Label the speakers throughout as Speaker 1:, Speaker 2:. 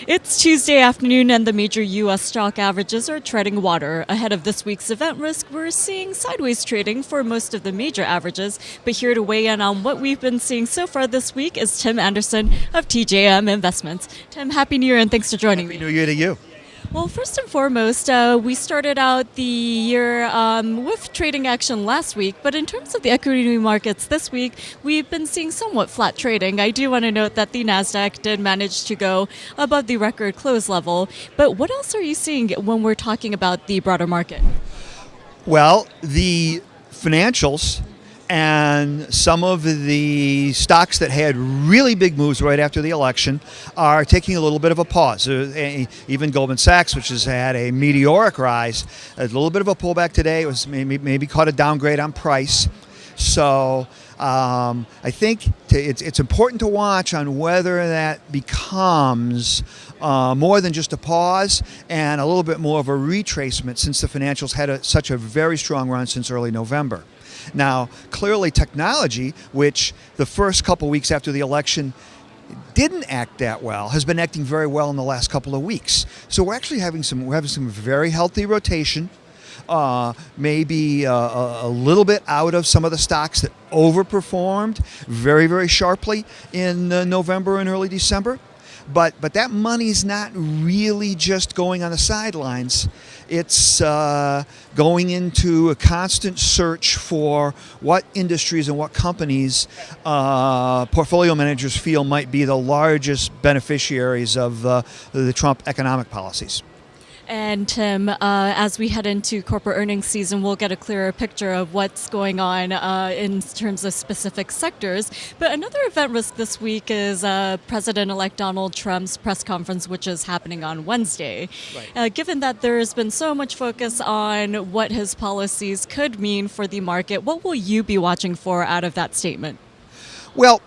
Speaker 1: It's Tuesday afternoon and the major U.S. stock averages are treading water. Ahead of this week's event risk, we're seeing sideways trading for most of the major averages. But here to weigh in on what we've been seeing so far this week is Tim Anderson of TJM Investments. Tim, Happy New Year and thanks for joining me.
Speaker 2: Happy New Year to you.
Speaker 1: Well, first and foremost, we started out the year with trading action last week, but in terms of the equity markets this week, we've been seeing somewhat flat trading. I do want to note that the NASDAQ did manage to go above the record close level, but what else are you seeing when we're talking about the broader market?
Speaker 2: Well, the financials and some of the stocks that had really big moves right after the election are taking a little bit of a pause. Even Goldman Sachs, which has had a meteoric rise, a little bit of a pullback today. It was maybe caught a downgrade on price. So I think it's important to watch on whether that becomes more than just a pause and a little bit more of a retracement, since the financials had such a very strong run since early November. Now, clearly technology, which the first couple weeks after the election didn't act that well, has been acting very well in the last couple of weeks. So we're actually having some very healthy rotation. Maybe a little bit out of some of the stocks that overperformed very, very sharply in November and early December. But that money's not really just going on the sidelines. It's going into a constant search for what industries and what companies portfolio managers feel might be the largest beneficiaries of the Trump economic policies.
Speaker 1: And Tim, as we head into corporate earnings season, we'll get a clearer picture of what's going on in terms of specific sectors. But another event risk this week is President-elect Donald Trump's press conference, which is happening on Wednesday. Right. Given that there's been so much focus on what his policies could mean for the market, what will you be watching for out of that statement?
Speaker 2: Well,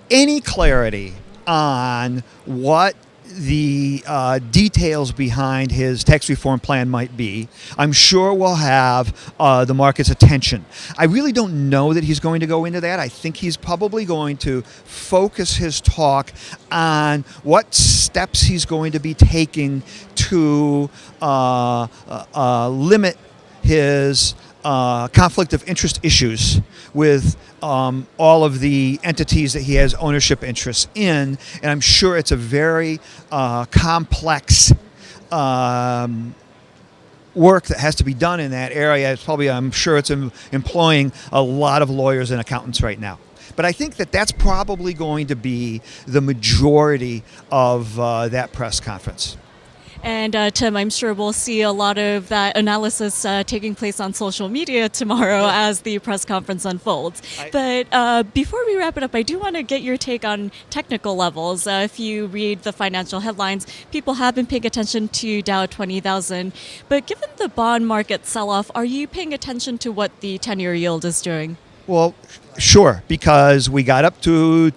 Speaker 2: any clarity on what the details behind his tax reform plan might be, I'm sure will have the market's attention. I really don't know that he's going to go into that. I think he's probably going to focus his talk on what steps he's going to be taking to limit his conflict of interest issues with all of the entities that he has ownership interests in. And I'm sure it's a very complex work that has to be done in that area. I'm sure it's employing a lot of lawyers and accountants right now. But I think that's probably going to be the majority of that press conference.
Speaker 1: And Tim, I'm sure we'll see a lot of that analysis taking place on social media tomorrow as the press conference unfolds. But before we wrap it up, I do want to get your take on technical levels. If you read the financial headlines, people have been paying attention to Dow 20,000. But given the bond market sell-off, are you paying attention to what the 10-year yield is doing?
Speaker 2: Well, sure, because we got up to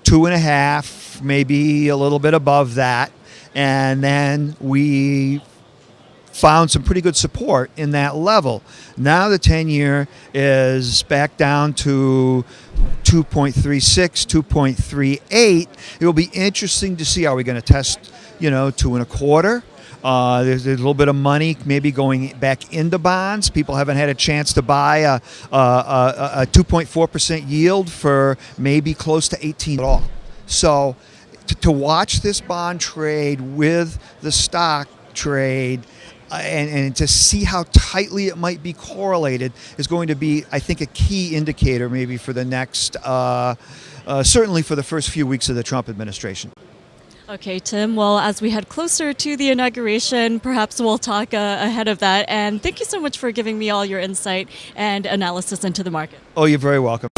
Speaker 2: 2.5, maybe a little bit above that. And then we found some pretty good support in that level. Now the 10-year is back down to 2.36, 2.38. It will be interesting to see, are we going to test, 2.25? There's a little bit of money maybe going back into bonds. People haven't had a chance to buy a 2.4% yield for maybe close to 18 at all. So to watch this bond trade with the stock trade and to see how tightly it might be correlated is going to be, I think, a key indicator maybe for the next, certainly for the first few weeks of the Trump administration.
Speaker 1: Okay, Tim. Well, as we head closer to the inauguration, perhaps we'll talk ahead of that. And thank you so much for giving me all your insight and analysis into the market.
Speaker 2: Oh, you're very welcome.